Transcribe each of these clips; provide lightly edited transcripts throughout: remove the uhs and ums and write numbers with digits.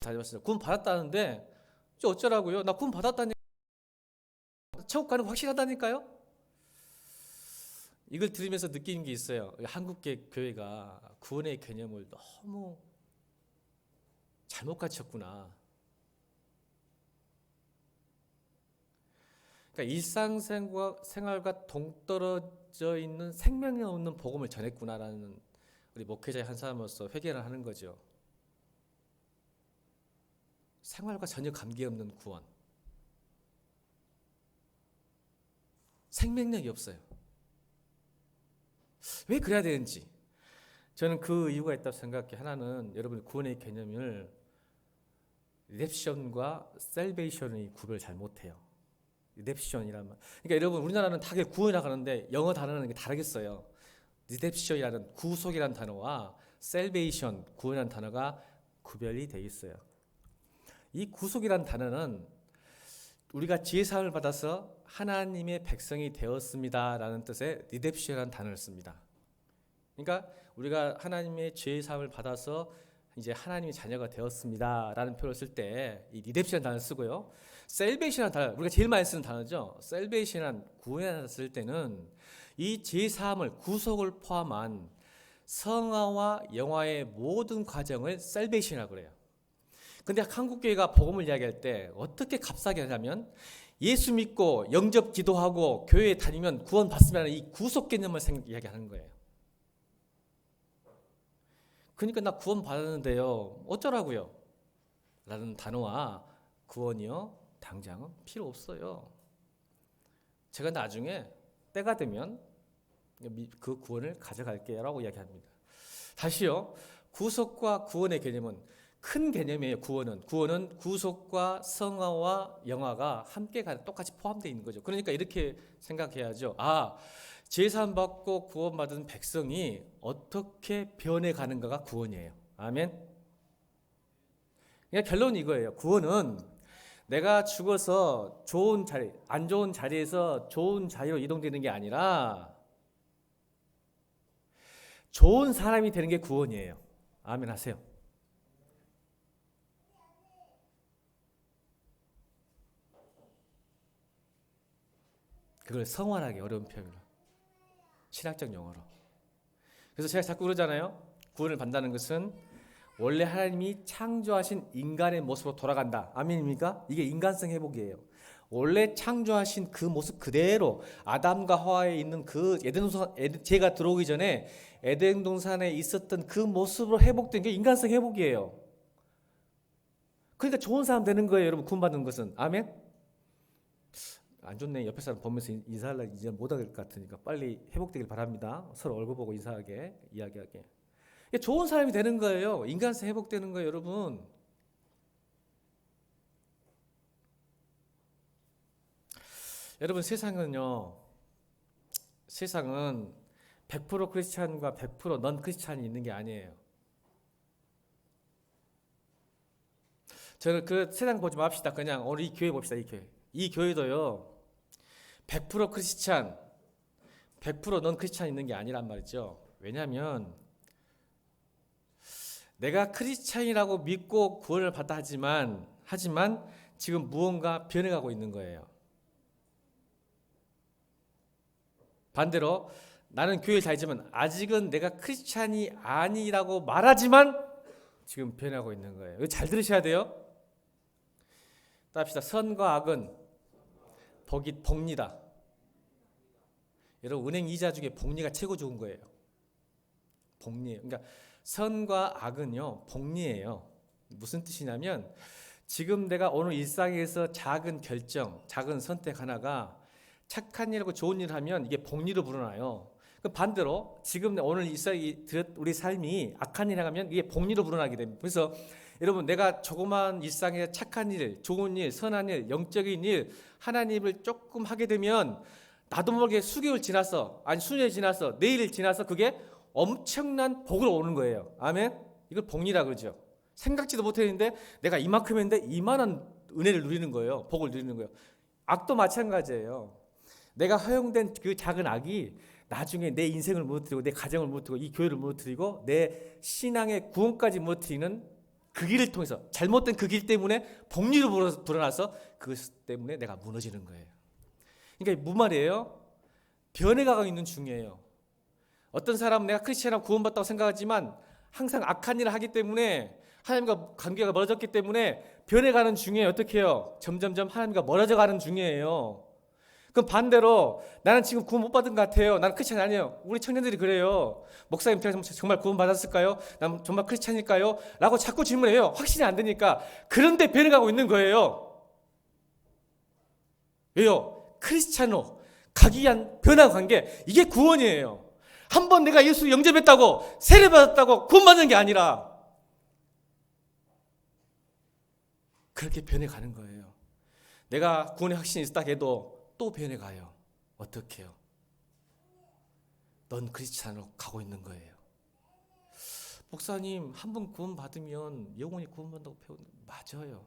다녀왔어요. 구원 받았다는데 어쩌라고요? 나 구원 받았다니까. 천국 가는 거 확실하다니까요? 이걸 들으면서 느끼는 게 있어요. 한국계 교회가 구원의 개념을 너무 잘못 가르쳤구나. 그러니까 일상생활과 동떨어져 있는 생명력 없는 복음을 전했구나라는 우리 목회자의 한 사람으로서 회개를 하는 거죠. 생활과 전혀 관계없는 구원. 생명력이 없어요. 왜 그래야 되는지 저는 그 이유가 있다고 생각해요. 하나는 여러분이 구원의 개념을 리뎀션과 셀베이션의 구별을 잘 못해요. 리뎀션이란 말. 그러니까 여러분 우리나라는 다 구원이라고 하는데 영어 단어는 이게 다르겠어요. 리뎀션이라는 구속이라는 단어와 셀베이션 구원이라는 단어가 구별이 되어 있어요. 이 구속이라는 단어는 우리가 지혜사함을 받아서 하나님의 백성이 되었습니다라는 뜻의 리뎀션이라는 단어를 씁니다. 그러니까 우리가 하나님의 지혜사함을 받아서 이제 하나님의 자녀가 되었습니다라는 표현을 쓸 때 이 리뎀션이라는 단어를 쓰고요. 셀베이션이라는 단어, 우리가 제일 많이 쓰는 단어죠. 셀베이션이라는 구원을 쓸 때는 이 지혜사함을 구속을 포함한 성화와 영화의 모든 과정을 셀베이션이라고 그래요. 근데 한국교회가 복음을 이야기할 때 어떻게 값싸게 하냐면 예수 믿고 영접 기도하고 교회에 다니면 구원 받으면 이 구속 개념을 이야기하는 거예요. 그러니까 나 구원 받았는데요. 어쩌라고요? 라는 단어와 구원이요. 당장은 필요 없어요. 제가 나중에 때가 되면 그 구원을 가져갈게요 라고 이야기합니다. 다시요. 구속과 구원의 개념은 큰 개념이에요. 구원은 구속과 성화와 영화가 함께 똑같이 포함되어 있는 거죠. 그러니까 이렇게 생각해야죠. 제사함 받고 구원받은 백성이 어떻게 변해가는가가 구원이에요. 아멘. 그러니까 결론은 이거예요. 구원은 내가 죽어서 좋은 자리, 안 좋은 자리에서 좋은 자리로 이동되는 게 아니라 좋은 사람이 되는 게 구원이에요. 아멘 하세요. 그걸 성활하게 어려운 표현으로 신학적 용어로. 그래서 제가 자꾸 그러잖아요. 구원을 받는다는 것은 원래 하나님이 창조하신 인간의 모습으로 돌아간다. 아멘입니까? 이게 인간성 회복이에요. 원래 창조하신 그 모습 그대로 아담과 하와에 있는 그 에덴동산, 죄가 들어오기 전에 에덴 동산에 있었던 그 모습으로 회복된 게 인간성 회복이에요. 그러니까 좋은 사람 되는 거예요. 여러분 구원받는 것은. 아멘. 안 좋네. 옆에 사람 보면서 인사하려고 이제 못할 것 같으니까 빨리 회복되길 바랍니다. 서로 얼굴 보고 인사하게, 이야기하게. 좋은 사람이 되는 거예요. 인간성 회복되는 거예요, 여러분. 여러분 세상은 100% 크리스찬과 100% 넌 크리스찬이 있는 게 아니에요. 저는 그 세상 보지 맙시다. 그냥 오늘 이 교회 봅시다. 이 교회도요. 100% 크리스찬, 100%넌 크리스찬 있는 게 아니란 말이죠. 왜냐하면 내가 크리스찬이라고 믿고 구원을 받다 하지만 지금 무언가 변해가고 있는 거예요. 반대로 나는 교회에 다니지만 아직은 내가 크리스찬이 아니라고 말하지만 지금 변하고 있는 거예요. 이거 잘 들으셔야 돼요. 따릅시다. 선과 악은 복리다. 여러분 은행 이자 중에 복리가 최고 좋은 거예요. 복리예요. 그러니까 선과 악은요 복리예요. 무슨 뜻이냐면 지금 내가 오늘 일상에서 작은 결정, 작은 선택 하나가 착한 일하고 좋은 일을 하면 이게 복리로 불어나요. 그 반대로 지금 오늘 우리 삶이 악한 일을 하면 이게 복리로 불어나게 됩니다. 그래서 여러분 내가 조그마한 일상에 착한 일, 좋은 일, 선한 일, 영적인 일, 하나님을 조금 하게 되면 나도 모르게 수개월 지나서 수년이 지나서 내일 지나서 그게 엄청난 복을 오는 거예요. 아멘. 이걸 복리라 그러죠. 생각지도 못했는데 내가 이만큼 했는데 이만한 은혜를 누리는 거예요. 복을 누리는 거예요. 악도 마찬가지예요. 내가 허용된 그 작은 악이 나중에 내 인생을 무너뜨리고 내 가정을 무너뜨리고 이 교회를 무너뜨리고 내 신앙의 구원까지 무너뜨리는 그 길을 통해서 잘못된 그 길 때문에 복리로 불어나서 그것 때문에 내가 무너지는 거예요. 그러니까 무슨 말이에요? 변해가고 있는 중이에요. 어떤 사람은 내가 크리스천이라고 구원받다고 생각하지만 항상 악한 일을 하기 때문에 하나님과 관계가 멀어졌기 때문에 변해가는 중이에요. 어떻게 해요? 점점점 하나님과 멀어져가는 중이에요. 그럼 반대로 나는 지금 구원 못 받은 것 같아요. 나는 크리스천 아니에요. 우리 청년들이 그래요. 목사님 제가 정말 구원 받았을까요? 난 정말 크리스천일까요? 라고 자꾸 질문해요. 확신이 안 되니까. 그런데 변해가고 있는 거예요. 왜요? 크리스찬으로 가기 위한 변화 관계, 이게 구원이에요. 한번 내가 예수 영접했다고 세례받았다고 구원받는 게 아니라 그렇게 변해가는 거예요. 내가 구원의 확신이 있다 해도 또 변해가요. 어떻게 해요? 넌 크리스찬으로 가고 있는 거예요. 목사님, 한 번 구원받으면 영원히 구원받는다고 배우는 맞아요.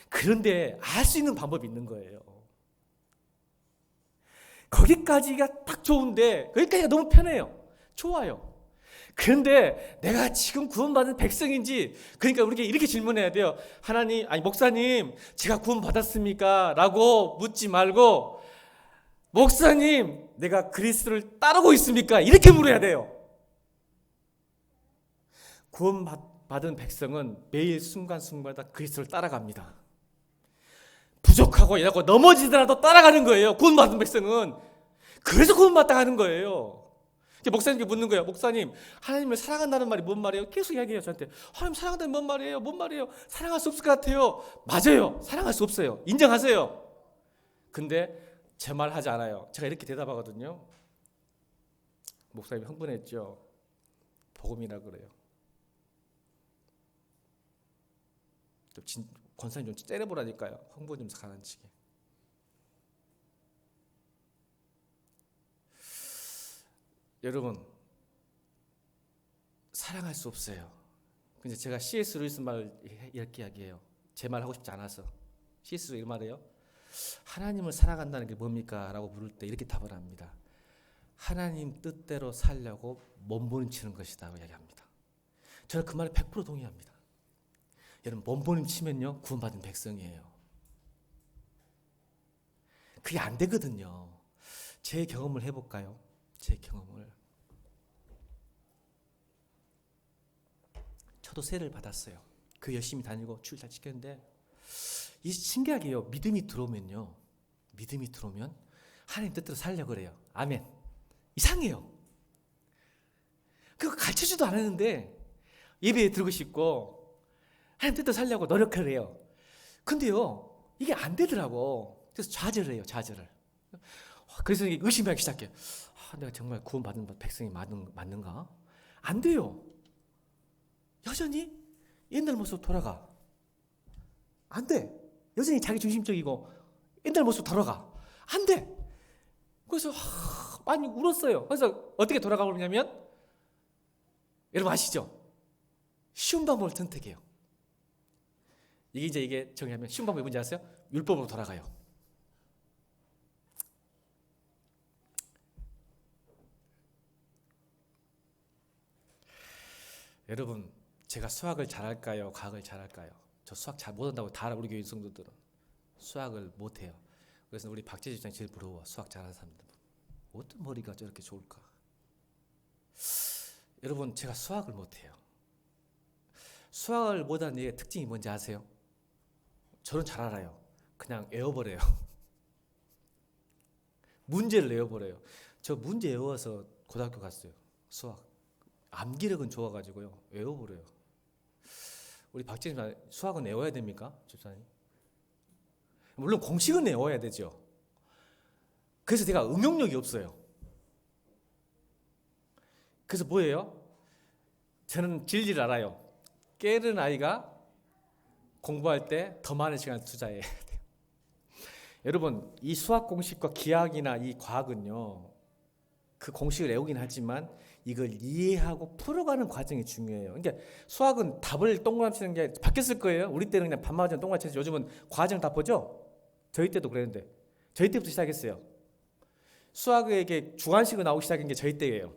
그런데 알 수 있는 방법이 있는 거예요. 거기까지가 딱 좋은데 거기까지가 너무 편해요. 좋아요. 그런데 내가 지금 구원받은 백성인지, 그러니까 우리가 이렇게 질문해야 돼요. 하나님, 아니 목사님, 제가 구원받았습니까? 라고 묻지 말고, 목사님, 내가 그리스도를 따르고 있습니까? 이렇게 물어야 돼요. 구원받은 백성은 매일 순간순간마다 그리스도를 따라갑니다. 부족하고 이러고 넘어지더라도 따라가는 거예요. 구원받은 백성은. 그래서 구원받다 가는 거예요. 목사님께 묻는 거예요. 목사님, 하나님을 사랑한다는 말이 뭔 말이에요? 계속 이야기해요. 저한테. 하나님 사랑한다는 뭔 말이에요? 뭔 말이에요? 사랑할 수 없을 것 같아요. 맞아요. 사랑할 수 없어요. 인정하세요. 근데 제 말 하지 않아요. 제가 이렇게 대답하거든요. 목사님 흥분했죠. 복음이라 그래요. 권사님 좀 때려보라니까요. 흥분 좀 가라앉히게. 여러분, 사랑할 수 없어요. 근데 제가 C.S. 루이스 말 이렇게 이야기해요. 제 말 하고 싶지 않아서. C.S. 이 말해요. 하나님을 사랑한다는 게 뭡니까? 라고 물을 때 이렇게 답을 합니다. 하나님 뜻대로 살려고 몸부림치는 것이다 라고 이야기합니다. 저는 그 말에 100% 동의합니다. 여러분, 몸부림치면요 구원받은 백성이에요. 그게 안 되거든요. 제 경험을 해볼까요? 제 경험을. 저도 세례를 받았어요. 그 열심히 다니고 주일 잘 지켰는데, 이 신기하게요. 믿음이 들어오면 하나님 뜻대로 살려고 그래요. 아멘. 이상해요. 그거 가르쳐주도 않았는데 예배에 들고 싶고 하나님 뜻대로 살려고 노력을 해요. 근데요, 이게 안 되더라고. 그래서 좌절을 해요. 좌절을. 그래서 의심하기 시작해요. 내가 정말 구원받은 백성이 맞는가? 안 돼요. 여전히 옛날 모습 돌아가. 안 돼. 여전히 자기 중심적이고 옛날 모습 돌아가. 안 돼. 그래서 많이 울었어요. 그래서 어떻게 돌아가고 그러냐면, 여러분 아시죠? 쉬운 방법을 선택해요. 이게 정리하면 쉬운 방법이 뭔지 아세요? 율법으로 돌아가요. 여러분, 제가 수학을 잘할까요? 과학을 잘할까요? 저 수학 잘 못한다고 다 알아. 우리 교회 성도들은 수학을 못해요. 그래서 우리 박재주 집장이 제일 부러워. 수학 잘하는 사람들. 어떤 머리가 저렇게 좋을까? 여러분, 제가 수학을 못해요. 수학을 못하는 게 특징이 뭔지 아세요? 저는 잘 알아요. 그냥 외워버려요. 문제를 외워버려요. 저 문제 외워서 고등학교 갔어요. 수학. 암기력은 좋아가지고요. 외워버려요. 우리 박재님, 수학은 외워야 됩니까? 집사님? 물론 공식은 외워야 되죠. 그래서 제가 응용력이 없어요. 그래서 뭐예요? 저는 진리를 알아요. 깨는 아이가 공부할 때 더 많은 시간을 투자해야 돼요. 여러분, 이 수학 공식과 기하학이나 이 과학은요, 그 공식을 외우긴 하지만 이걸 이해하고 풀어가는 과정이 중요해요. 그러니까 수학은 답을 동그라미 치는 게 바뀌었을 거예요. 우리 때는 그냥 반만 하면 동그라미 쳐서 요즘은 과정 다 보죠. 저희 때도 그랬는데, 저희 때부터 시작했어요. 수학에게 주관식으로 나오기 시작한 게 저희 때예요.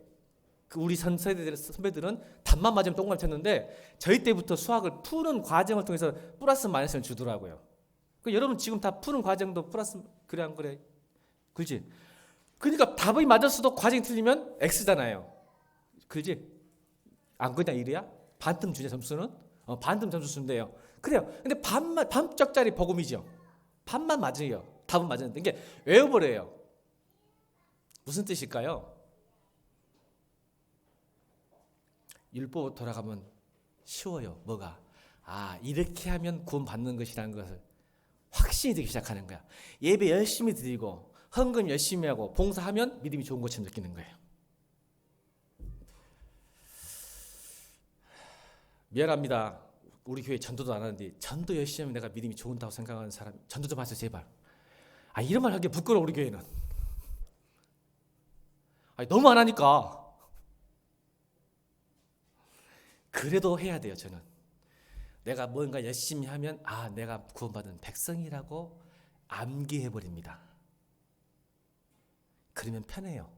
우리 전 세대 선배들은 답만 맞으면 동그라미 쳤는데 저희 때부터 수학을 푸는 과정을 통해서 플러스 마이너스를 주더라고요. 여러분 지금 다 푸는 과정도 플러스 그래 안 그래? 그렇지? 그러니까 답이 맞았어도 과정이 틀리면 X잖아요. 그렇지? 안 그냥 1이야? 반틈 주냐 점수는? 반틈 점수 준대요. 그래요. 근데 반짝짜리 복음이죠. 반만 맞아요. 답은 맞았는데 이게 외워버려요. 무슨 뜻일까요? 율법으로 돌아가면 쉬워요. 뭐가? 이렇게 하면 구원 받는 것이라는 것을 확신이 되기 시작하는 거야. 예배 열심히 드리고 헌금 열심히 하고 봉사하면 믿음이 좋은 것처럼 느끼는 거예요. 미안합니다. 우리 교회 전도도 안 하는데 전도 열심히 하면 내가 믿음이 좋은다고 생각하는 사람 전도 좀 하세요 제발. 이런 말 하기 부끄러워 우리 교회는. 너무 안 하니까. 그래도 해야 돼요 저는. 내가 뭔가 열심히 하면 내가 구원받은 백성이라고 암기해버립니다. 그러면 편해요.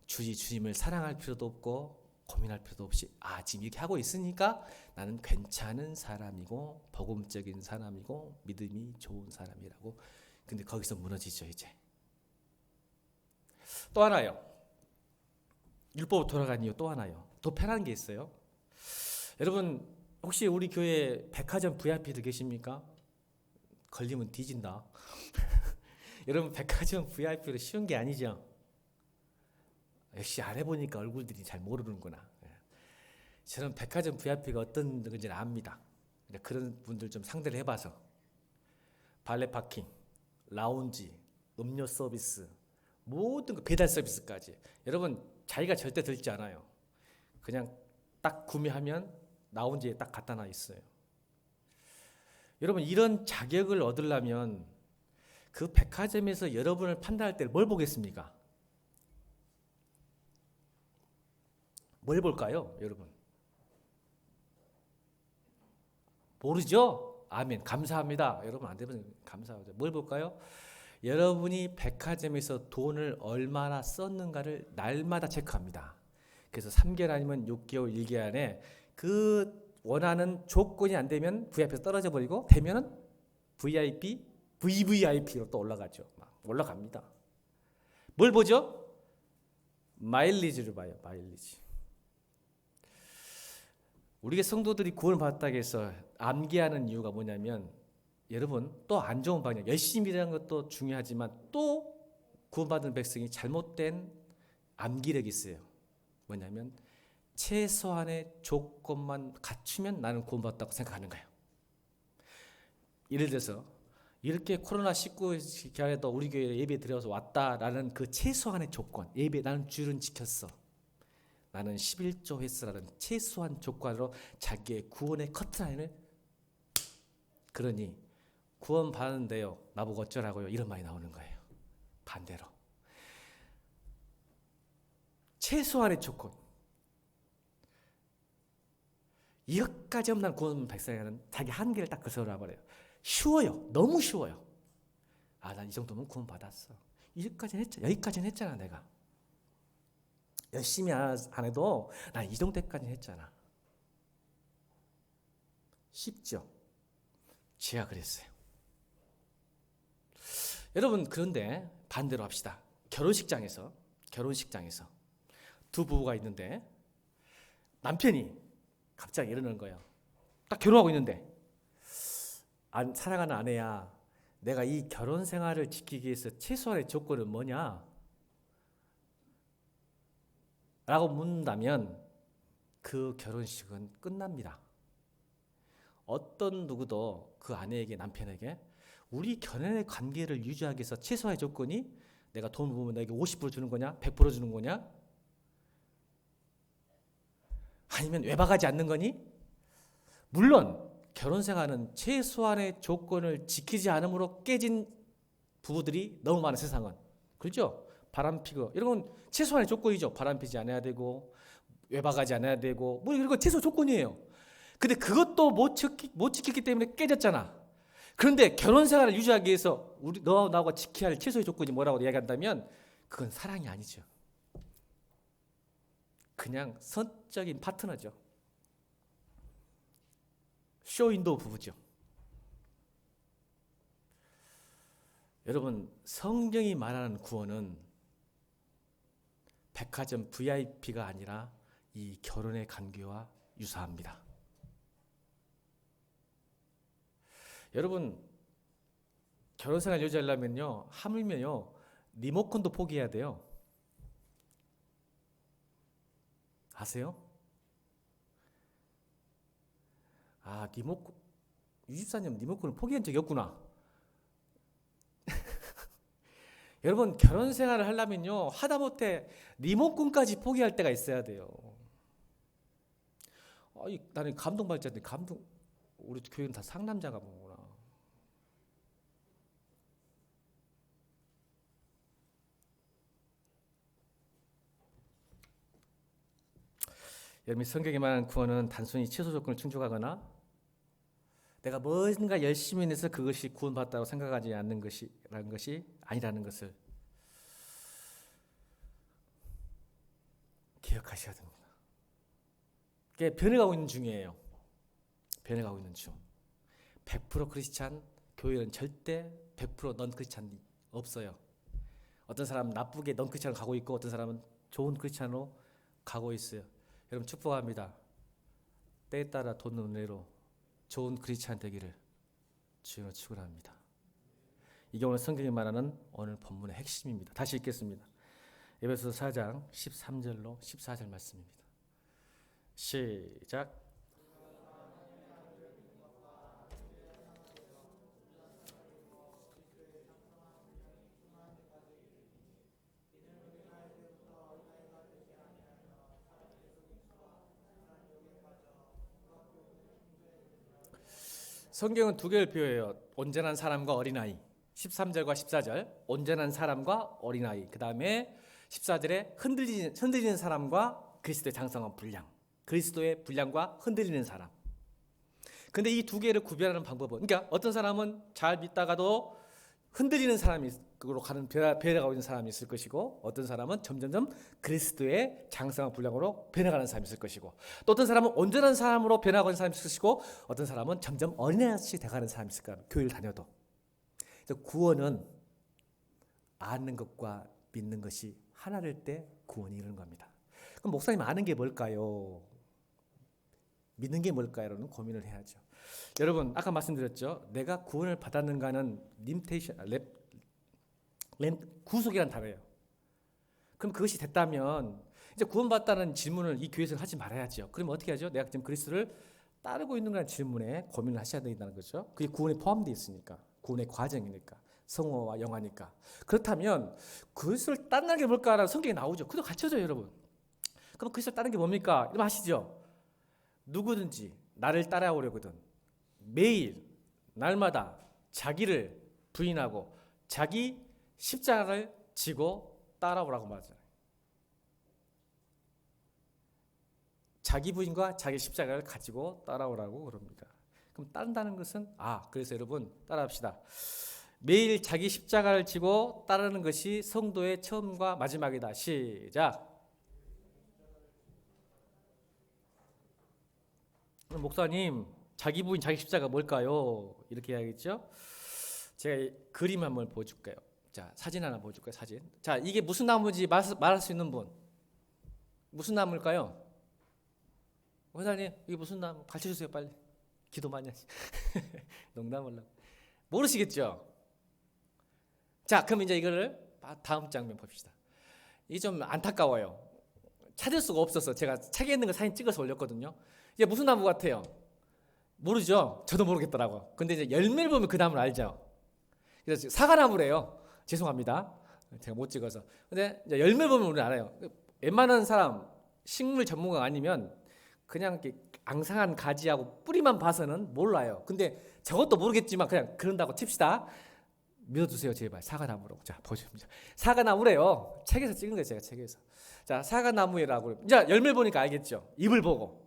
주님을 사랑할 필요도 없고 고민할 필요도 없이 지금 이렇게 하고 있으니까 나는 괜찮은 사람이고 복음적인 사람이고 믿음이 좋은 사람이라고. 근데 거기서 무너지죠 이제. 또 하나요. 율법으로 돌아간 이유 또 하나요. 더 편한 게 있어요. 여러분 혹시 우리 교회 백화점 VIP들 계십니까? 걸리면 뒤진다. 여러분 백화점 VIP로 쉬운 게 아니죠. 역시 안 해보니까 얼굴들이 잘 모르는구나. 저는 백화점 VIP가 어떤 건지는 압니다. 그런 분들 좀 상대를 해봐서 발레 파킹, 라운지, 음료 서비스, 모든 거 배달 서비스까지. 여러분 자기가 절대 들지 않아요. 그냥 딱 구매하면 라운지에 딱 갖다 놔 있어요. 여러분 이런 자격을 얻으려면 그 백화점에서 여러분을 판단할 때 뭘 보겠습니까? 뭘 볼까요, 여러분? 모르죠? 아멘. 감사합니다. 여러분 안 되면 감사하죠. 뭘 볼까요? 여러분이 백화점에서 돈을 얼마나 썼는가를 날마다 체크합니다. 그래서 3개월 아니면 6개월, 1개월 안에 그 원하는 조건이 안 되면 VIP에서 떨어져 버리고 되면은 VIP, VVIP로 또 올라가죠. 막 올라갑니다. 뭘 보죠? 마일리지를 봐요. 마일리지. 우리가 성도들이 구원을 받았다고 해서 암기하는 이유가 뭐냐면 여러분 또 안 좋은 방향 열심히 일하는 것도 중요하지만 또 구원받은 백성이 잘못된 암기력이 있어요. 뭐냐면 최소한의 조건만 갖추면 나는 구원받았다고 생각하는 거예요. 예를 들어서 이렇게 코로나19 기간에도 우리 교회에 예배 드려서 왔다라는 그 최소한의 조건, 예배 나는 주일은 지켰어, 나는 11조 했어라는 최소한 조건으로 자기의 구원의 커트라인을, 그러니 구원 받는데요 나보고 어쩌라고요 이런 말이 나오는 거예요. 반대로 최소한의 조건, 이것까지 하면 난 구원 백성이라는 자기 한계를 딱 거슬러 버려요. 쉬워요. 너무 쉬워요. 난 이 정도면 구원 받았어. 여기까지는 했잖아 내가. 열심히 안 해도 난 이 정도까지는 했잖아. 쉽죠? 제가 그랬어요. 여러분 그런데 반대로 합시다. 결혼식장에서 두 부부가 있는데 남편이 갑자기 이러는 거예요. 딱 결혼하고 있는데 사랑하는 아내야, 내가 이 결혼 생활을 지키기 위해서 최소한의 조건은 뭐냐? 라고 묻는다면 그 결혼식은 끝납니다. 어떤 누구도 그 아내에게, 남편에게 우리 결혼의 관계를 유지하기 위해서 최소한의 조건이 내가 돈 모으면 내게 50% 주는 거냐? 100% 주는 거냐? 아니면 외박하지 않는 거니? 물론 결혼생활은 최소한의 조건을 지키지 않음으로 깨진 부부들이 너무 많은 세상은. 그렇죠? 바람피고 이런 건 최소한의 조건이죠. 바람피지 않아야 되고 외박하지 않아야 되고 뭐 이런 거 최소 조건이에요. 근데 그것도 못 지켰기 때문에 깨졌잖아. 그런데 결혼생활을 유지하기 위해서 너와 나하고 지켜야 할 최소의 조건이 뭐라고 이야기한다면 그건 사랑이 아니죠. 그냥 선적인 파트너죠. 쇼윈도우 부부죠. 여러분, 성경이 말하는 구원은 백화점 VIP가 아니라 이 결혼의 관계와 유사합니다. 여러분, 결혼생활 유지하려면요, 하물며요, 리모컨도 포기해야 돼요. 아세요? 아, 리모컨, 유집사님 리모컨을 포기한 적이 없구나. 여러분, 결혼 생활을 하려면요, 하다못해 리모컨까지 포기할 때가 있어야 돼요. 나는 감동받았는데, 우리 교회는 다 상남자가 뭐구나. 여러분, 성경에 말하는 구원은 단순히 취소 조건을 충족하거나 내가 뭔가 열심히 해서 그것이 구원받았다고 생각하지 않는 것이라는 것이 아니라는 것을 기억하셔야 됩니다. 그게 변해가고 있는 중이에요. 변해가고 있는 중. 100% 크리스찬 교회는 절대 100% 넌 크리스찬이 없어요. 어떤 사람은 나쁘게 넌 크리스찬으로 가고 있고 어떤 사람은 좋은 크리스찬으로 가고 있어요. 여러분 축복합니다. 때에 따라 돋는 은혜로 좋은 크리스찬 되기를 주여 축원합니다. 이게 오늘 성경이 말하는 오늘 본문의 핵심입니다. 다시 읽겠습니다. 에베소서 4장 13절로 14절 말씀입니다. 시작. 성경은 두 개를 비유해요. 온전한 사람과 어린아이. 13절과 14절 온전한 사람과 어린아이. 그 다음에 14절에 흔들리는 사람과 그리스도의 장성한 분량. 그리스도의 분량과 흔들리는 사람. 근데 이 두 개를 구별하는 방법은, 그러니까 어떤 사람은 잘 믿다가도 흔들리는 사람으로 가는 변해가고 있는 사람이 있을 것이고, 어떤 사람은 점점점 그리스도의 장성한 분량으로 변해가는 사람이 있을 것이고, 또 어떤 사람은 온전한 사람으로 변해가고 있는 사람이 있을 것이고, 어떤 사람은 점점 어린아이같이 돼가는 사람이 있을 거예요. 교회를 다녀도. 그래서 구원은 아는 것과 믿는 것이 하나일 때 구원이 이르는 겁니다. 그럼 목사님 아는 게 뭘까요? 믿는 게 뭘까요?라는 고민을 해야죠. 여러분 아까 말씀드렸죠. 내가 구원을 받았는가는 구속이라는 단어예요. 그럼 그것이 됐다면 이제 구원받았다는 질문을 이 교회에서 하지 말아야죠. 그러면 어떻게 하죠? 내가 지금 그리스도를 따르고 있는가라는 질문에 고민을 하셔야 된다는 거죠. 그게 구원에 포함되어 있으니까. 구원의 과정이니까. 성호와 영화니까. 그렇다면 그리스도를 따르는 게 뭘까라는 성경에 나오죠. 그도 갖춰져요, 여러분. 그럼 그리스도를 따르는 게 뭡니까? 이러면 아시죠? 누구든지 나를 따라오려거든 매일 날마다 자기를 부인하고 자기 십자가를 지고 따라오라고 말하잖아요. 자기 부인과 자기 십자가를 가지고 따라오라고 그럽니다. 그럼 따른다는 것은 그래서 여러분 따라합시다. 매일 자기 십자가를 지고 따르는 것이 성도의 처음과 마지막이다. 시작. 목사님, 자기 부인 자기 십자가 뭘까요? 이렇게 해야겠죠? 제가 그림 한번 보여줄게요. 자, 사진 하나 보여줄까요? 사진. 자, 이게 무슨 나무인지 말할 수 있는 분. 무슨 나무일까요? 회장님, 이게 무슨 나무? 가르쳐주세요, 빨리. 기도 많이 하시. 농담을 모르시겠죠? 자, 그럼 이제 이거를 다음 장면 봅시다. 이게 좀 안타까워요. 찾을 수가 없어서 제가 책에 있는 거 사진 찍어서 올렸거든요. 이게 무슨 나무 같아요? 모르죠? 저도 모르겠더라고. 근데 이제 열매를 보면 그 나무를 알죠? 그래서 사과나무래요. 죄송합니다. 제가 못 찍어서. 근데 이제 열매를 보면 우리는 알아요. 웬만한 사람, 식물 전문가가 아니면 그냥 이렇게 앙상한 가지하고 뿌리만 봐서는 몰라요. 근데 저것도 모르겠지만 그냥 그런다고 칩시다. 믿어주세요, 제발. 사과나무라고. 자, 보십니다. 사과나무래요. 책에서 찍은 거예요, 제가 책에서. 자, 사과나무라고. 자, 열매 보니까 알겠죠? 잎을 보고.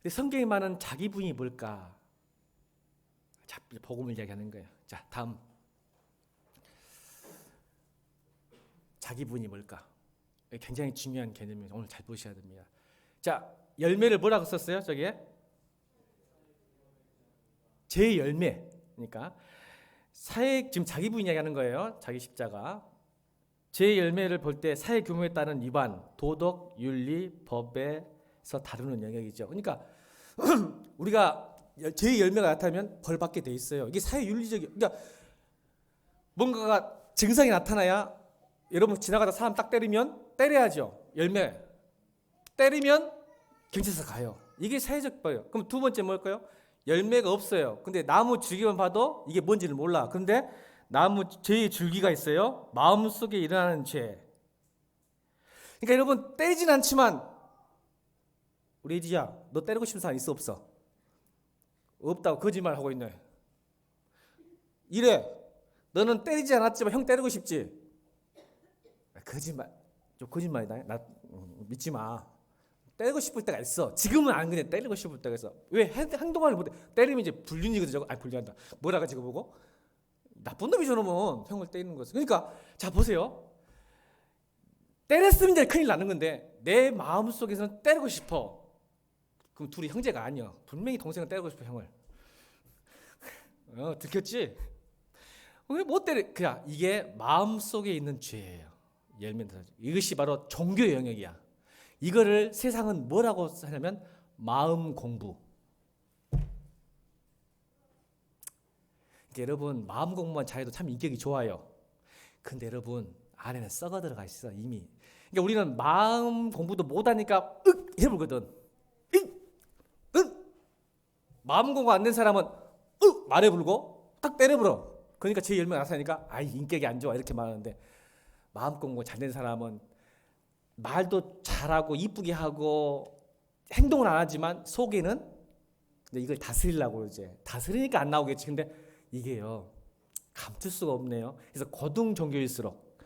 성경에 말하는 자기 부인이 뭘까? 자, 복음을 이야기하는 거예요. 자, 다음. 자기 부인이 뭘까? 굉장히 중요한 개념이에요. 오늘 잘 보셔야 됩니다. 자, 열매를 뭐라고 썼어요? 저기에 제 열매. 그러니까 사회, 지금 자기 부인 이야기하는 거예요. 자기 십자가. 제 열매를 볼 때 사회 규모에 따른 위반, 도덕, 윤리, 법에서 다루는 영역이죠. 그러니까 우리가 제 열매가 나타나면 벌 받게 돼 있어요. 이게 사회 윤리적이. 그러니까 뭔가가 증상이 나타나야, 여러분 지나가다 사람 딱 때려야죠. 열매 때리면 경찰서 가요. 이게 사회적 벌이에요. 그럼 두 번째 뭘까요? 열매가 없어요. 근데 나무 줄기만 봐도 이게 뭔지를 몰라. 근데 나무 죄의 줄기가 있어요. 마음속에 일어나는 죄. 그러니까 여러분 때리진 않지만, 우리 애지야, 너 때리고 싶은 사람 있어 없어? 없다고 거짓말하고 있네. 이래. 너는 때리지 않았지만 형 때리고 싶지? 거짓말. 좀 거짓말이다. 나 믿지 마. 때리고 싶을 때가 있어. 지금은 안 그래. 때리고 싶을 때가 있어. 왜? 행동을 못해. 때리면 이제 불륜이거든. 저거. 불륜한다. 뭐라고 지금 보고? 나쁜 놈이 저놈은 형을 때리는 거지. 그러니까 자 보세요. 때렸으면 이제 큰일 나는 건데 내 마음속에서는 때리고 싶어. 그럼 둘이 형제가 아니야. 분명히 동생은 때리고 싶어, 형을. 들켰지? 왜 못 때려? 그냥 이게 마음속에 있는 죄예요. 열매는 이것이 바로 종교의 영역이야. 이거를 세상은 뭐라고 하냐면 마음 공부. 여러분 마음 공부만 잘해도 참 인격이 좋아요. 근데 여러분 안에는 썩어 들어가 있어 이미. 그러니까 우리는 마음 공부도 못하니까 해보거든. 마음 공부 안 된 사람은 말해불고 딱 때려불어. 그러니까 제 열매가 나타나니까 인격이 안 좋아 이렇게 말하는데, 마음 공부 잘 된 사람은 말도 잘하고 이쁘게 하고 행동은 안 하지만 속에는 이걸 다스리려고 이제 다스리니까 안 나오겠지. 근데 이게요 감출 수가 없네요. 그래서 고등 종교일수록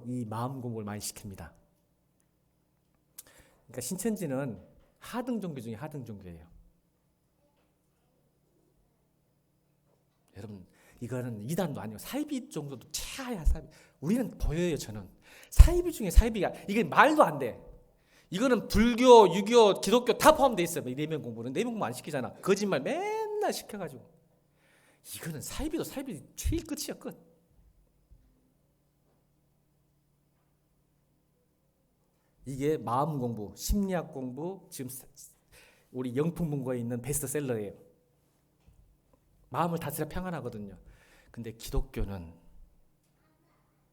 이 마음 공부를 많이 시킵니다. 그러니까 신천지는 하등 종교 중에 하등 종교예요. 여러분 이거는 이단도 아니고 사이비 정도도 최하야. 사이비. 우리는 보여요. 저는 사이비 중에 사이비가, 이게 말도 안 돼. 이거는 불교, 유교, 기독교 다 포함되어 있어요. 내면 공부는 내면 공부 안 시키잖아. 거짓말 맨날 시켜가지고. 이거는 사이비도 사이비 제일 끝이야, 끝. 이게 마음 공부, 심리학 공부, 지금 우리 영풍문고에 있는 베스트셀러예요. 마음을 다스려 평안하거든요. 근데 기독교는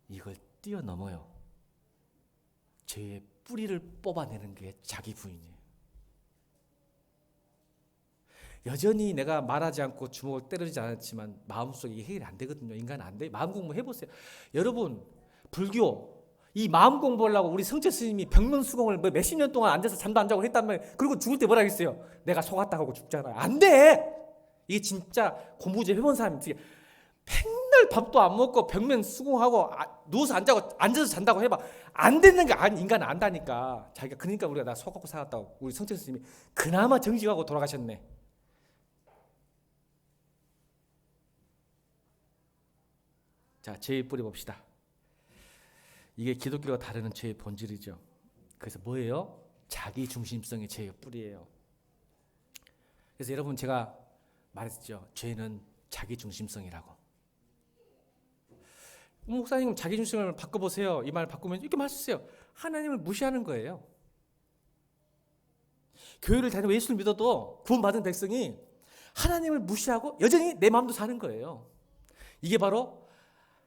이걸 뛰어넘어요. 죄의 뿌리를 뽑아내는 게 자기 부인이에요. 여전히 내가 말하지 않고 주먹을 때리지 않았지만 마음속에 이게 해결이 안 되거든요. 인간은 안 돼. 마음 공부 해보세요. 여러분 불교 이 마음 공부하려고 우리 성철 스님이 병명수공을 몇십 년 동안 앉아서 잠도 안 자고 했단 말이에요. 그리고 죽을 때 뭐라 했어요? 내가 속았다 하고 죽잖아요. 안 돼. 이게 진짜 공부제 해본 사람이 맨날 밥도 안 먹고 벽면 수공하고 누워서 안 자고 앉아서 잔다고 해봐. 안 되는 게 인간은 안다니까. 자기가. 그러니까 우리가 나 속았고 살았다고. 우리 성철 스님이 그나마 정직하고 돌아가셨네. 자, 죄의 뿌리 봅시다. 이게 기독교가 다루는 죄의 본질이죠. 그래서 뭐예요? 자기 중심성의 죄의 뿌리예요. 그래서 여러분 제가 말했죠. 죄는 자기 중심성이라고. 목사님 자기 중심성을 바꿔보세요. 이 말 바꾸면 이렇게 말씀하세요. 하나님을 무시하는 거예요. 교회를 다니고 예수를 믿어도 구원받은 백성이 하나님을 무시하고 여전히 내 마음도 사는 거예요. 이게 바로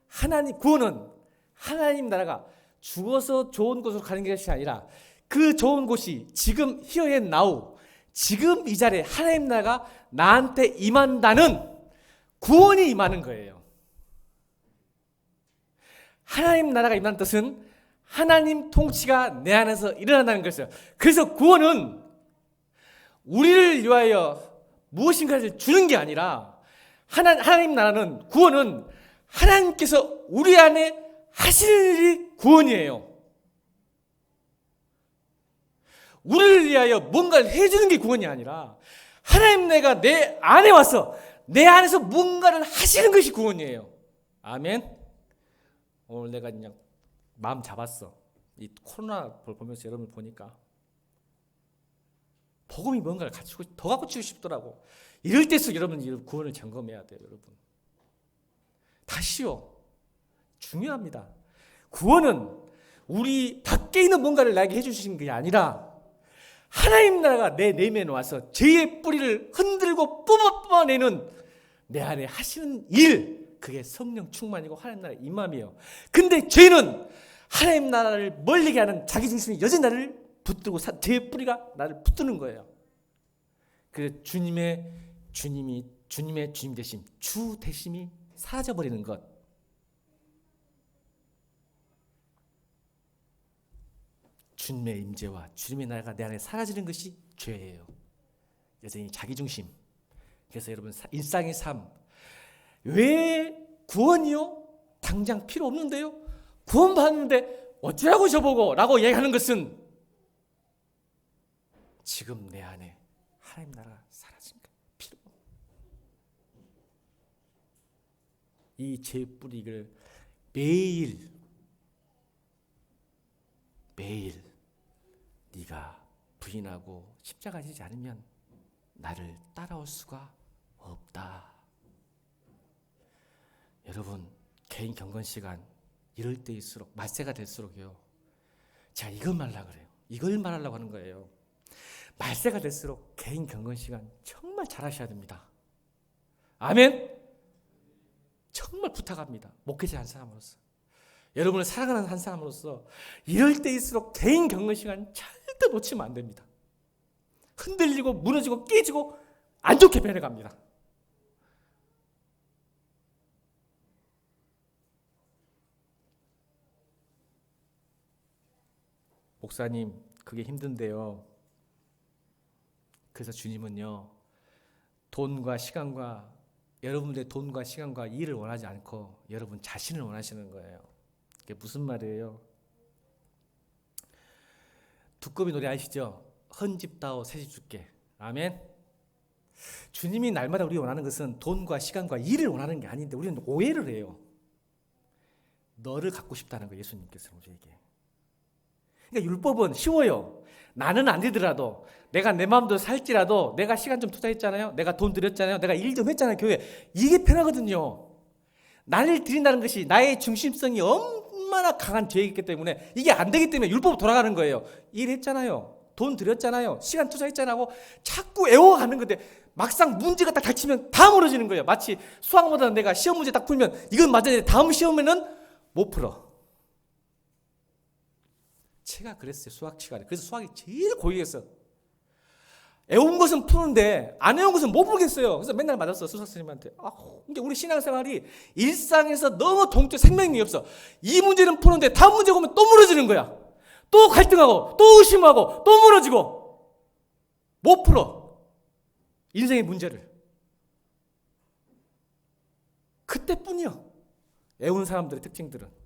하나님, 구원은 하나님 나라가 죽어서 좋은 곳으로 가는 것이 아니라 그 좋은 곳이 지금 here and now, 지금 이 자리에 하나님 나라가 나한테 임한다는 구원이 임하는 거예요. 하나님 나라가 임하는 뜻은 하나님 통치가 내 안에서 일어난다는 것이에요. 그래서 구원은 우리를 위하여 무엇인가를 주는 게 아니라 하나님 나라는, 구원은 하나님께서 우리 안에 하시는 일이 구원이에요. 우리를 위하여 뭔가를 해주는 게 구원이 아니라 하나님 내가 내 안에 와서 내 안에서 뭔가를 하시는 것이 구원이에요. 아멘. 오늘 내가 그냥 마음 잡았어. 이 코로나 보면서 여러분 보니까 복음이 뭔가를 더 갖추고 싶더라고. 이럴 때일수록 여러분 구원을 점검해야 돼요. 여러분 다시요, 중요합니다. 구원은 우리 밖에 있는 뭔가를 나에게 해주신 게 아니라 하나님 나라가 내 내면에 와서 죄의 뿌리를 흔들고 뽑아내는 내 안에 하시는 일, 그게 성령 충만이고 하나님 나라의 임함이에요. 근데 죄는 하나님 나라를 멀리게 하는 자기 중심이 여전히 나를 붙들고 죄의 뿌리가 나를 붙드는 거예요. 그래서 주님의 주님 대심, 주 대심이 사라져버리는 것. 주님의 임재와 주님의 나라가 내 안에 사라지는 것이 죄예요. 여전히 자기중심. 그래서 여러분 일상의 삶, 왜 구원이요? 당장 필요 없는데요? 구원 받는데 어쩌라고 저보고 라고 얘기하는 것은 지금 내 안에 하나님 나라가 사라진 거 필요 없는. 이 죄 뿌리를 매일 네가 부인하고 십자가 지지 않으면 나를 따라올 수가 없다. 여러분 개인 경건 시간 이럴 때일수록 말세가 될수록요. 제가 이걸 말하려고 그래요. 이걸 말하려고 하는 거예요. 말세가 될수록 개인 경건 시간 정말 잘하셔야 됩니다. 아멘. 정말 부탁합니다. 목회자 한 사람으로서, 여러분을 사랑하는 한 사람으로서 이럴 때일수록 개인 경건 시간 절대 놓치면 안 됩니다. 흔들리고 무너지고 깨지고 안 좋게 변해갑니다. 목사님 그게 힘든데요. 그래서 주님은요, 돈과 시간과 여러분들의 돈과 시간과 일을 원하지 않고 여러분 자신을 원하시는 거예요. 그게 무슨 말이에요? 두꺼비 노래 아시죠? 헌집다오 새집 줄게. 아멘. 주님이 날마다 우리 원하는 것은 돈과 시간과 일을 원하는 게 아닌데 우리는 오해를 해요. 너를 갖고 싶다는 거예요. 예수님께서는 우리에게. 그러니까 율법은 쉬워요. 나는 안 되더라도, 내가 내 마음대로 살지라도, 내가 시간 좀 투자했잖아요, 내가 돈 들였잖아요, 내가 일 좀 했잖아요, 교회. 이게 편하거든요. 나를 드린다는 것이 나의 중심성이 얼마나 강한 죄이기 때문에 이게 안 되기 때문에 율법 돌아가는 거예요. 일했잖아요, 돈 들였잖아요, 시간 투자했잖아요 하고 자꾸 애워가는 건데 막상 문제가 딱 닥치면 다 무너지는 거예요. 마치 수학보다 내가 시험 문제 딱 풀면 이건 맞아야 돼, 다음 시험에는 못 풀어. 제가 그랬어요. 수학 시간에. 그래서 수학이 제일 고역했어. 애운 것은 푸는데 안 애운 것은 못 풀겠어요. 그래서 맨날 맞았어, 수학 선생님한테. 그러니까 우리 신앙생활이 일상에서 너무 동적 생명력이 없어. 이 문제는 푸는데 다음 문제 오면 또 무너지는 거야. 또 갈등하고 또 의심하고 또 무너지고 못 풀어, 인생의 문제를. 그때뿐이야. 애운 사람들의 특징들은.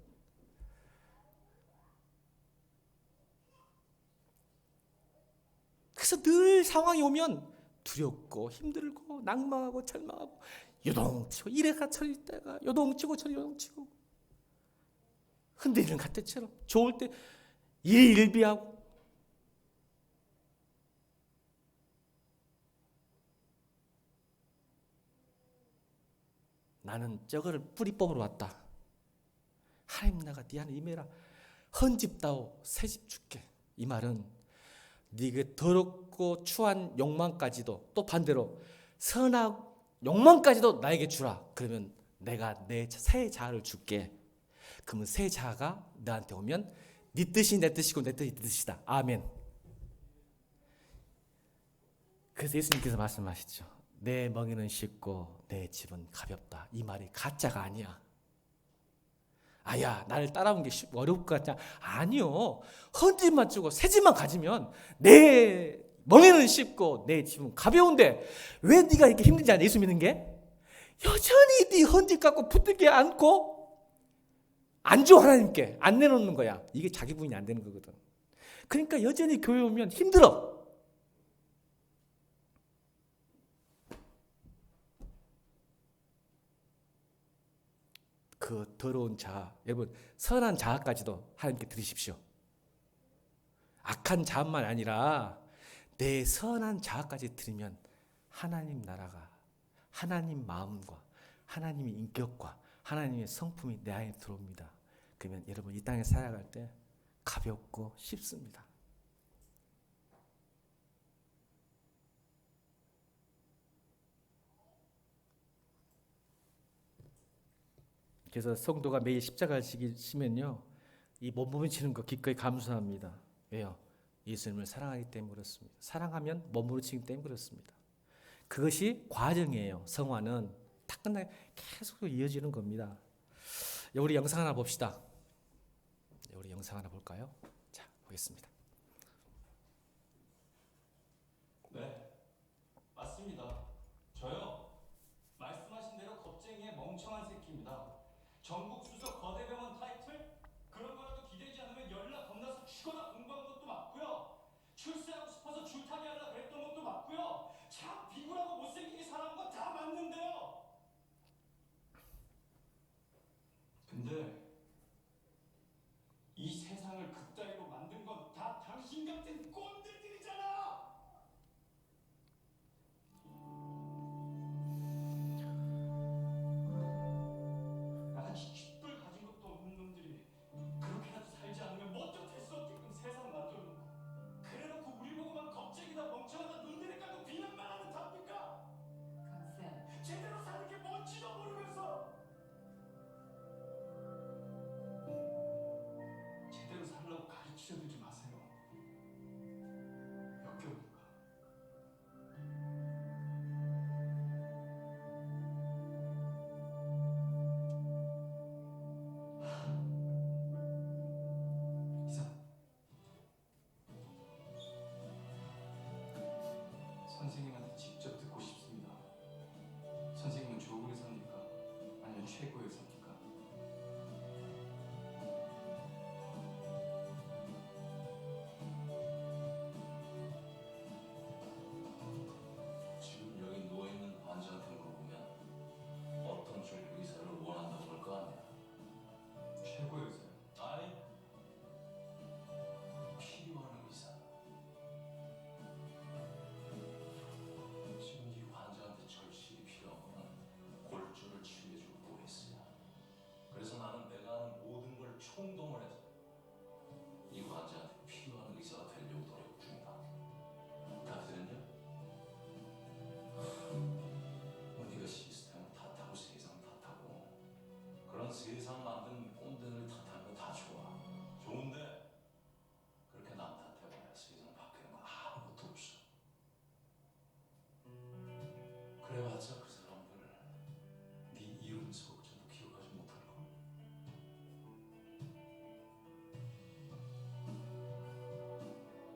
그래서 늘 상황이 오면 두렵고 힘들고 낭망하고 절망하고 요동치고, 이래가 저리 때가 요동치고 저리 요동치고, 흔들리는 갓대처럼 좋을 때 일일비하고. 나는 저거를 뿌리법으로 왔다. 하나님 나가 네 안에 임해라. 헌집다오 새집 줄게. 이 말은 네게 더럽고 추한 욕망까지도, 또 반대로 선한 욕망까지도 나에게 주라. 그러면 내가 내 새 자아를 줄게. 그러면 새 자아가 너한테 오면 네 뜻이 내 뜻이고 내 뜻이 네 뜻이다. 아멘. 그래서 예수님께서 말씀하시죠. 내 멍에는 쉽고 내 집은 가볍다. 이 말이 가짜가 아니야. 아야, 나를 따라오는 게 어려울 것 같냐? 아니요. 헌집만 주고 새집만 가지면 내 멍에는 쉽고 내 집은 가벼운데 왜 네가 이렇게 힘들지 않아? 예수 믿는 게? 여전히 네 헌집 갖고 붙들게 안고 안 줘. 하나님께 안 내놓는 거야. 이게 자기 부인이 안 되는 거거든. 그러니까 여전히 교회 오면 힘들어. 그 더러운 자아, 여러분 선한 자아까지도 하나님께 드리십시오. 악한 자아만 아니라 내 선한 자아까지 드리면 하나님 나라가, 하나님 마음과 하나님의 인격과 하나님의 성품이 내 안에 들어옵니다. 그러면 여러분 이 땅에 살아갈 때 가볍고 쉽습니다. 그래서 성도가 매일 십자가를 지면요, 이 몸부림치는 거 기꺼이 감수합니다. 왜요? 예수님을 사랑하기 때문에 그렇습니다. 사랑하면 몸부림치기 때문에 그렇습니다. 그것이 과정이에요. 성화는 다 끝나 계속 이어지는 겁니다. 우리 영상 하나 봅시다. 우리 영상 하나 볼까요? 자, 보겠습니다. 네, 맞습니다. 저요. 말씀하신 대로 겁쟁이의 멍청한 새끼입니다. 전국 수석 거대 병원 타이틀? 그런 거라도 기대지 않으면 열나 겁나서 죽거나 공부한 것도 맞고요. 출세하고 싶어서 줄타기 하려고 그랬던 것도 맞고요. 참 비굴하고 못생기게 살아온 거 다 맞는데요. 근데 이 세상을 그따위로 만든 건 다 당신 같은 꼰대들이잖아. 나같이 쥐뿔 가진 것도 없는 놈들이 그렇게라도 살지 않으면 멋져 될수 없게끔 세상 만들어놓고, 그래놓고 우리 보고만 겁쟁이다 멍청하다 눈대를 까고 비난만 하면 답니까? 강쌤, 제대로 사는 게 뭔지도 모르면서 제대로 살라고 가르치려들지 마세요. 역겨우니까. 이사, 선생님한테 직접 듣고 싶습니다. 선생님은 좋은 의사입니까? 아니면 최고의 의사입니까? 지금 여기 누워있는 환자한테 물어보면 어떤 쪽 의사를 원한다고 할 거 아니야. 최고의 의사요. 아니, 필요한 의사. 지금 이 환자한테 절실히 필요한 건 골절을 치료해줄 OS야. 그래서 나는 내가 하는 모든 걸 총동원해서 이 환자한테 필요한 의사가 되려고 노력 중이다. 다 들었냐? 네가 시스템을 탓하고 세상 탓하고 그런 세상 만든 꼰대를 탓하는 거 다 좋아. 좋은데 그렇게 남 탓해봐야 세상 바뀌는 거 아무것도 없어. 그래봤자 그 사람들 네 이름 석자도 기억하지 못할걸.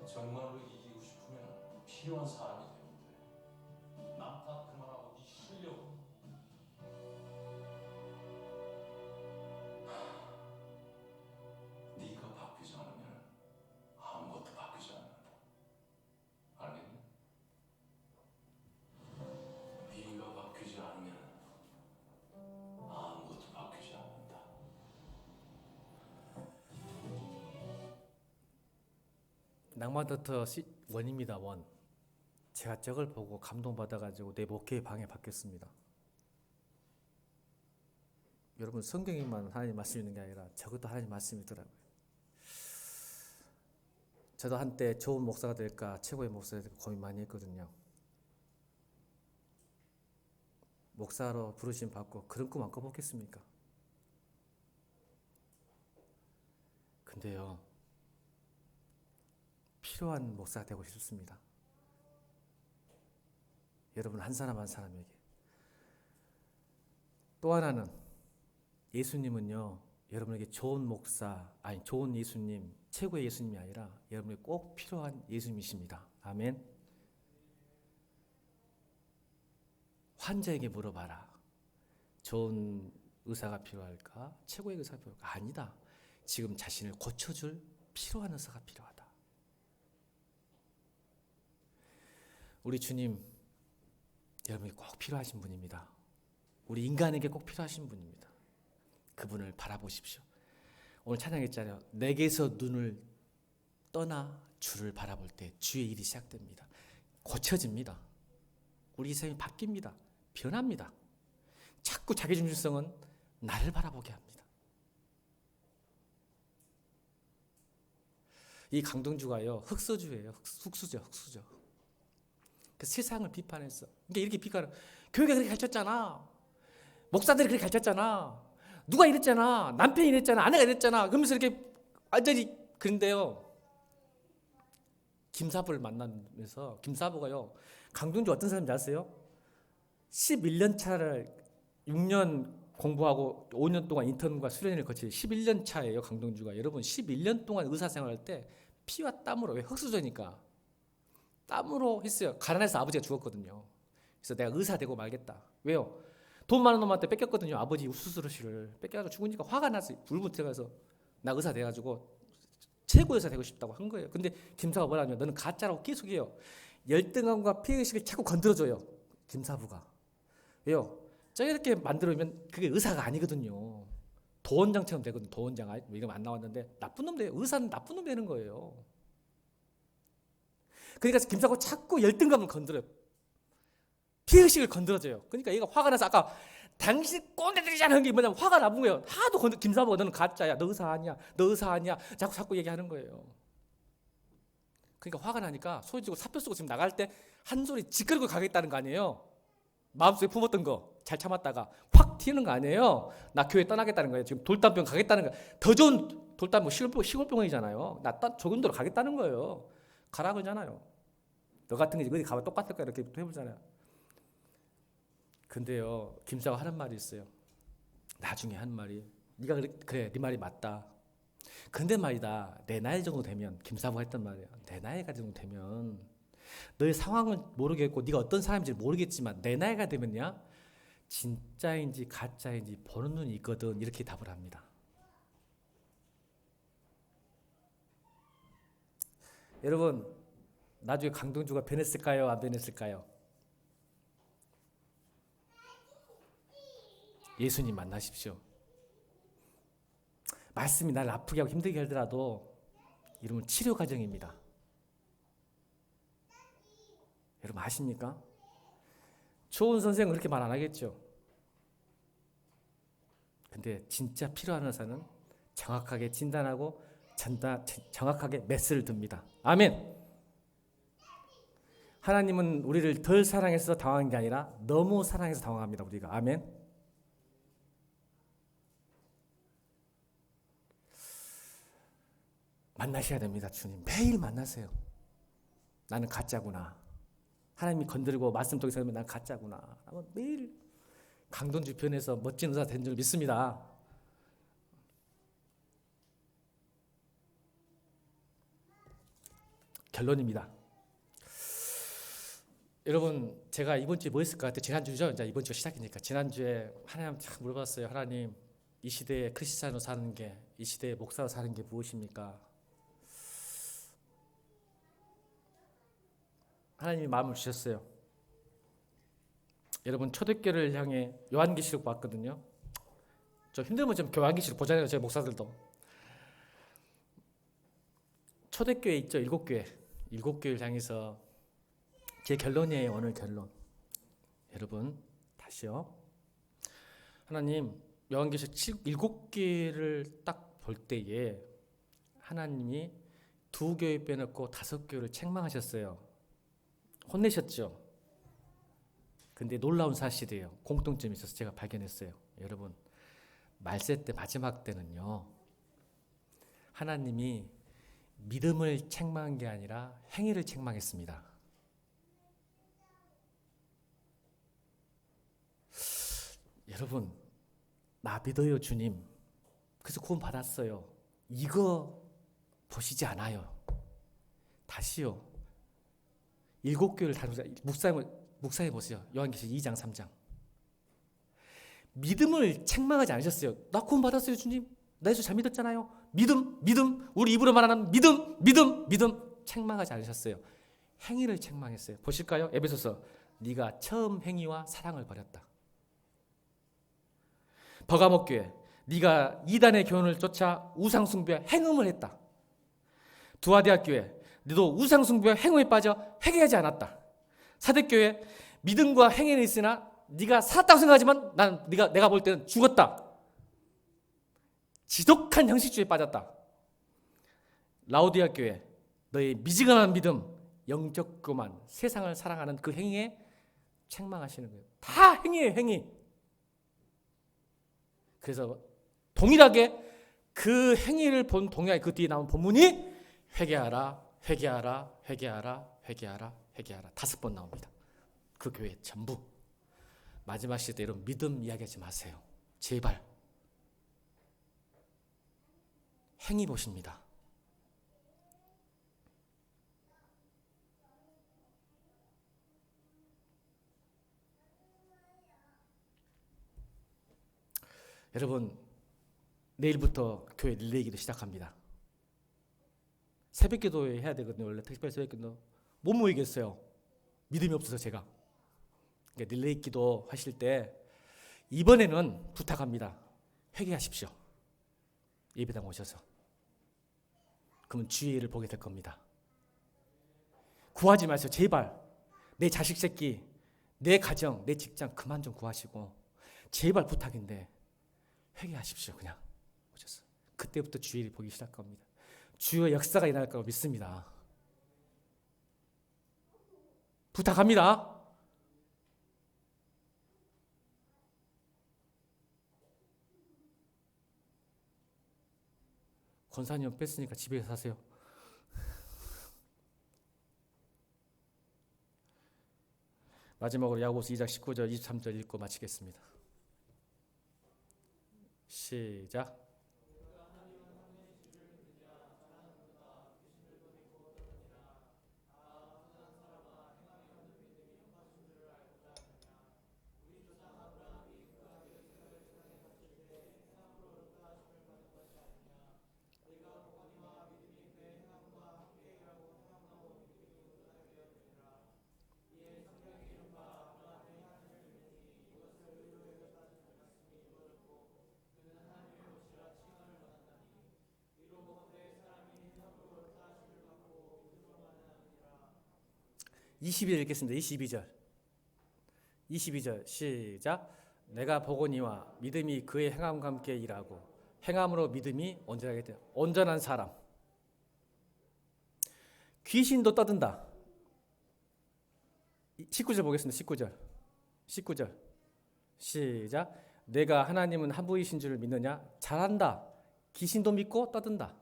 정말로 이기고 싶으면 필요한 사람이 되면 돼. 남 탓 그만하고 네 실력. 네가 바뀌지 않으면 아무것도 바뀌지 않는다. 알겠니? 네가 바뀌지 않으면 아무것도 바뀌지 않는다. 낭만더터 원입니다. 원. 제가 저걸 보고 감동받아가지고 내 목회의 방에 바뀌었습니다. 여러분 성경에만 하나님 말씀이 있는 게 아니라 저것도 하나님 말씀이더라고요. 저도 한때 좋은 목사가 될까 최고의 목사가 될까 고민 많이 했거든요. 목사로 부르심 받고 그런 꿈 안 꿔보겠습니까? 근데요, 필요한 목사가 되고 싶습니다. 여러분 한 사람 한 사람에게. 또 하나는 예수님은요, 여러분에게 좋은 목사, 아니 좋은 예수님, 최고의 예수님이 아니라 여러분에게 꼭 필요한 예수님이십니다. 아멘. 환자에게 물어봐라. 좋은 의사가 필요할까? 최고의 의사가 필요할까? 아니다. 지금 자신을 고쳐줄 필요한 의사가 필요하다. 우리 주님, 여러분이 꼭 필요하신 분입니다. 우리 인간에게 꼭 필요하신 분입니다. 그분을 바라보십시오. 오늘 찬양했잖아요. 내게서 눈을 떠나 주를 바라볼 때 주의 일이 시작됩니다. 고쳐집니다. 우리 삶이 바뀝니다. 변합니다. 자꾸 자기중심성은 나를 바라보게 합니다. 이 강동주가요, 흑수저예요. 흑수저. 그 세상을 비판했어. 그러니까 이렇게 비판을, 교회가 그렇게 가르쳤잖아. 목사들이 그렇게 가르쳤잖아. 누가 이랬잖아. 남편이 이랬잖아. 아내가 이랬잖아. 그러면서 이렇게 완전히. 그런데요, 김사부를 만나면서 김사부가요, 강동주 어떤 사람인지 아세요? 11년 차를 6년 공부하고 5년 동안 인턴과 수련을 거치 11년 차예요. 강동주가. 여러분 11년 동안 의사생활할 때 피와 땀으로, 왜 흑수저니까 땀으로 했어요. 가난해서 아버지가 죽었거든요. 그래서 내가 의사 되고 말겠다. 왜요? 돈 많은 놈한테 뺏겼거든요. 아버지 수술실을 뺏겨가지고 죽으니까 화가 났어요. 불붙어가서 나 의사 돼가지고 최고 의사 되고 싶다고 한 거예요. 근데 김사부가 뭐라냐면 너는 가짜라고 계속해요. 열등감과 피해의식을 자꾸 건드려줘요. 김사부가. 왜요? 저 이렇게 만들어면 그게 의사가 아니거든요. 도원장처럼 되거든요. 도원장. 이름 안 나왔는데 나쁜 놈 돼요. 의사는 나쁜 놈 되는 거예요. 그러니까 김사부가 자꾸 열등감을 건드려요. 피해의식을 건드려줘요. 그러니까 얘가 화가 나서 아까 당신 꼰대들이잖아 하는 게 뭐냐면 화가 나쁜 거예요. 하도 김사부가 너는 가짜야. 너 의사 아니야. 너 의사 아니야. 자꾸 얘기하는 거예요. 그러니까 화가 나니까 소리 지르고 사표 쓰고 지금 나갈 때 한 소리 지끄러고 가겠다는 거 아니에요. 마음속에 품었던 거 잘 참았다가 확 튀는 거 아니에요. 나 교회 떠나겠다는 거예요. 지금 돌담병 가겠다는 거예요. 더 좋은 돌담병 시골병원이잖아요. 나 좋은 데로 가겠다는 거예요. 가라 그러잖아요. 너 같은 게 어디 가면 똑같을 거야 이렇게 해보잖아요. 근데요, 김사가 하는 말이 있어요. 나중에 하는 말이, 네가 그래 네 말이 맞다. 근데 말이다, 내 나이 정도 되면, 김사부가 했던 말이에요. 내 나이가 정도 되면 너의 상황은 모르겠고 네가 어떤 사람인지 모르겠지만 내 나이가 되면야 진짜인지 가짜인지 보는 눈이 있거든. 이렇게 답을 합니다. 여러분, 나중에 강동주가 변했을까요? 안 변했을까요? 예수님 만나십시오. 말씀이 나를 아프게 하고 힘들게 하더라도 이름은 치료 과정입니다. 여러분 아십니까? 좋은 선생은 그렇게 말 안 하겠죠. 근데 진짜 필요한 의사는 정확하게 진단하고 정확하게 메스를 듭니다. 아멘. 하나님은 우리를 덜 사랑해서 당황한 게 아니라 너무 사랑해서 당황합니다. 우리가. 아멘. 만나셔야 됩니다. 주님 매일 만나세요. 나는 가짜구나. 하나님이 건드리고 말씀 통해서 하면 난 가짜구나. 매일 강동주 변해서 멋진 의사 된 줄 믿습니다. 결론입니다. 여러분, 제가 이번 주에 뭐 했을 것 같아요? 지난주죠? 이제 이번 주가 시작이니까. 지난주에 하나님 참 물어봤어요. 하나님, 이 시대에 크리스찬으로 사는 게, 이 시대에 목사로 사는 게 무엇입니까? 하나님이 마음을 주셨어요. 여러분, 초대교회를 향해 요한계시록 봤거든요. 좀 힘들면 좀 요한계시록 보잖아요. 저희 목사들도. 초대교회 있죠. 7교회. 7교회를 향해서 제 결론이에요. 오늘 결론. 여러분, 다시요. 하나님, 요한계시록 7교회를 딱 볼 때에 하나님이 2교회 빼놓고 5교회를 책망하셨어요. 혼내셨죠. 근데 놀라운 사실이에요. 공통점이 있어서 제가 발견했어요. 여러분, 말세 때 마지막 때는요, 하나님이 믿음을 책망한 게 아니라 행위를 책망했습니다. 여러분, 나 믿어요 주님. 그래서 구원 받았어요. 이거 보시지 않아요. 다시요. 7교회를 다루자. 묵상해 보세요. 요한계시록 2장 3장. 믿음을 책망하지 않으셨어요. 나 구원 받았어요 주님. 나 예수 잘 믿었잖아요. 믿음. 우리 입으로 말하는 믿음 책망하지 않으셨어요. 행위를 책망했어요. 보실까요? 에베소서. 네가 처음 행위와 사랑을 버렸다. 버가모 교회. 네가 이단의 교훈을 쫓아 우상숭배와 행음을 했다. 두아대학교에 너도 우상숭배와 행음에 빠져 회개하지 않았다. 사대교회 믿음과 행위는 있으나 네가 살았다고 생각하지만 내가 볼 때는 죽었다. 지독한 형식주의에 빠졌다. 라오디아 교회 너의 미지근한 믿음, 영적 교만, 세상을 사랑하는 그 행위에 책망하시는 거예요. 다 행위예요, 행위. 그래서 동일하게 그 행위를 본 동일하게 그 뒤에 나온 본문이 회개하라, 회개하라, 회개하라, 회개하라, 회개하라 5번 나옵니다. 그 교회 전부. 마지막 시대 여러분 믿음 이야기하지 마세요. 제발. 행위 보십니다. 여러분 내일부터 교회 릴레이 기도 시작합니다. 새벽 기도에 해야 되거든요. 원래 특별 새벽 기도 못 모이겠어요. 믿음이 없어서 제가. 그러니까 릴레이 기도 하실 때 이번에는 부탁합니다. 회개하십시오. 예배당 오셔서. 그러면 주의 일을 보게 될 겁니다. 구하지 마세요. 제발. 내 자식 새끼, 내 가정, 내 직장 그만 좀 구하시고 제발 부탁인데 회개하십시오. 그냥 오셔서. 그때부터 주의 일을 보기 시작할 겁니다. 주의 역사가 일어날 거라고 믿습니다. 부탁합니다. 권사님 뺐으니까 집에서 사세요. 마지막으로 야고보서 2장 19절 23절 읽고 마치겠습니다. 시작. (22절) 읽겠습니다. 22절 시작. 내가 보거니와 믿음이 그의 행함과 함께 일하고 행함으로 믿음이 온전하게 되어 온전한 사람. 귀신도 떠든다. 19절 보겠습니다. 19절 시작. 내가 하나님은 한 분이신 줄을 믿느냐? 잘한다. 귀신도 믿고 떠든다.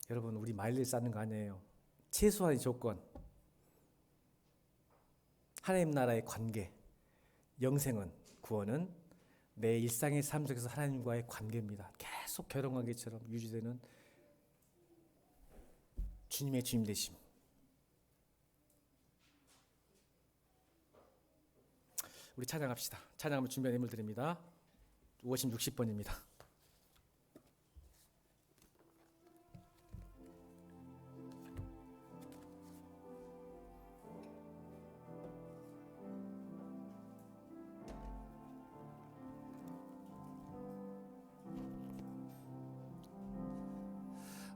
여러분 우리 마일리지 쌓는 거 아니에요. 최소한의 조건. 하나님 나라의 관계, 영생은, 구원은 내 일상의 삶 속에서 하나님과의 관계입니다. 계속 결혼관계처럼 유지되는 주님의 주님 되심. 우리 찬양합시다. 찬양하면 준비한 예물 드립니다. 50-60번입니다.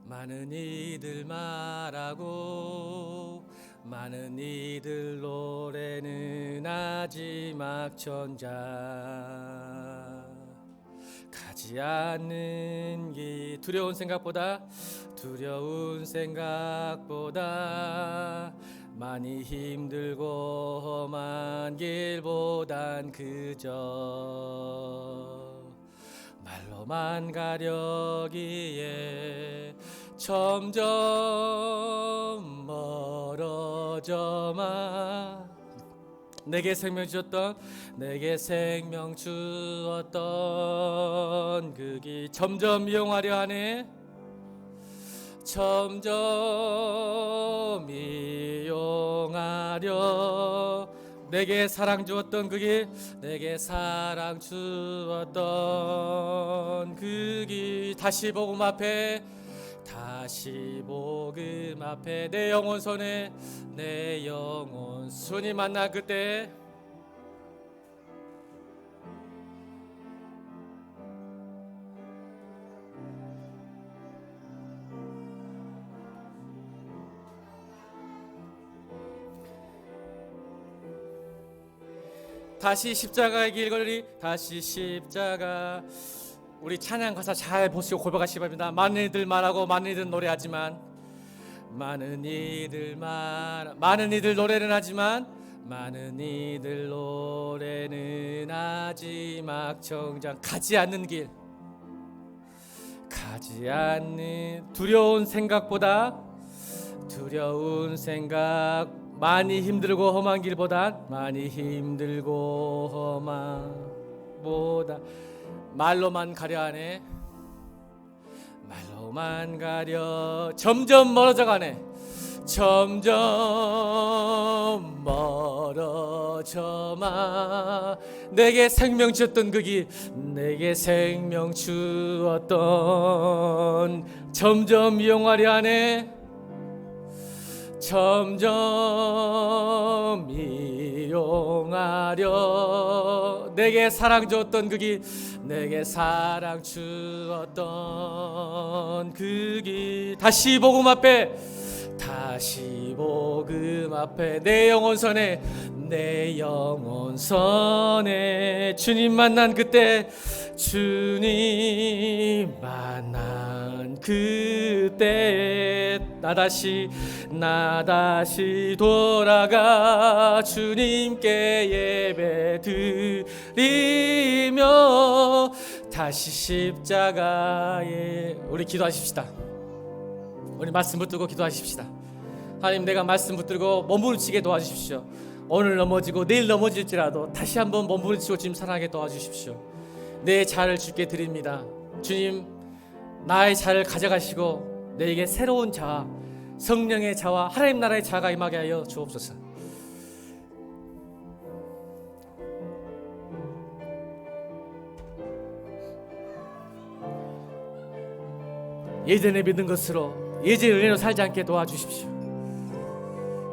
많은 이들 말하고 많은 이들 노래는 마지막 전자 가지 않는 길 두려운 생각보다 많이 힘들고 험한 길보단 그저 말로만 가려기에 점점 멀어져만 내게 생명 주었던 그 길 점점 이용하려 하네. 점점 이용하려 내게 사랑 주었던 그 길 내게 사랑 주었던 그 길 다시 복음 앞에 내 영혼 손에 내 영혼 순이 만나 그때 다시 십자가의 길거리 다시 십자가. 우리 찬양 가사 잘 보시고 고백하시기 바랍니다. 많은 이들 말하고 많은 이들 노래하지만 많은 이들 노래는 하지만 많은 이들 노래는 하지 막정장 가지 않는 길 가지 않는 두려운 생각 많이 힘들고 험한 길보단 많이 힘들고 험한 보다 말로만 가려 하네. 말로만 가려 점점 멀어져가네. 점점 멀어져마. 내게 생명 주었던 그 길 내게 생명 주었던 점점 이용하려 하네. 점점 이용하려 내게 사랑 주었던 그 길 내게 사랑 주었던 그 길 다시 복음 앞에 내 영혼선에 주님 만난 그때 나 다시 돌아가 주님께 예배 드리며 다시 십자가에 우리 기도하십시다. 우리 말씀 붙들고 기도하십시다. 하나님, 내가 말씀 붙들고 몸부림치게 도와주십시오. 오늘 넘어지고 내일 넘어질지라도 다시 한번 몸부림치고 주님 사랑하게 도와주십시오. 내 자를 주께 드립니다. 주님, 나의 자를 가져가시고 내게 새로운 자, 성령의 자와 하나님 나라의 자가 임하게 하여 주옵소서. 예전에 믿은 것으로 예전의 은혜로 살지 않게 도와주십시오.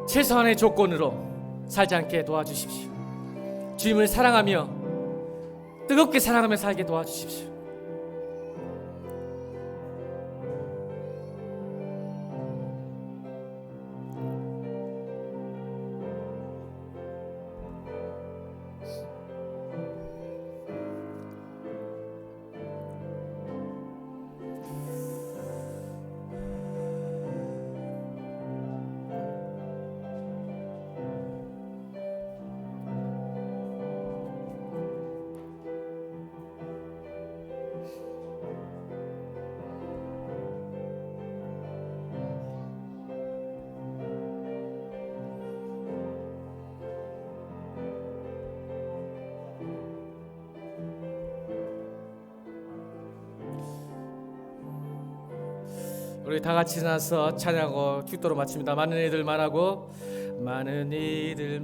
최소한의 조건으로 살지 않게 도와주십시오. 주님을 사랑하며 뜨겁게 사랑하며 살게 도와주십시오. 우리 다 같이 나서 찬양하고 축도로 마칩니다. 많은 이들 말하고 많은 이들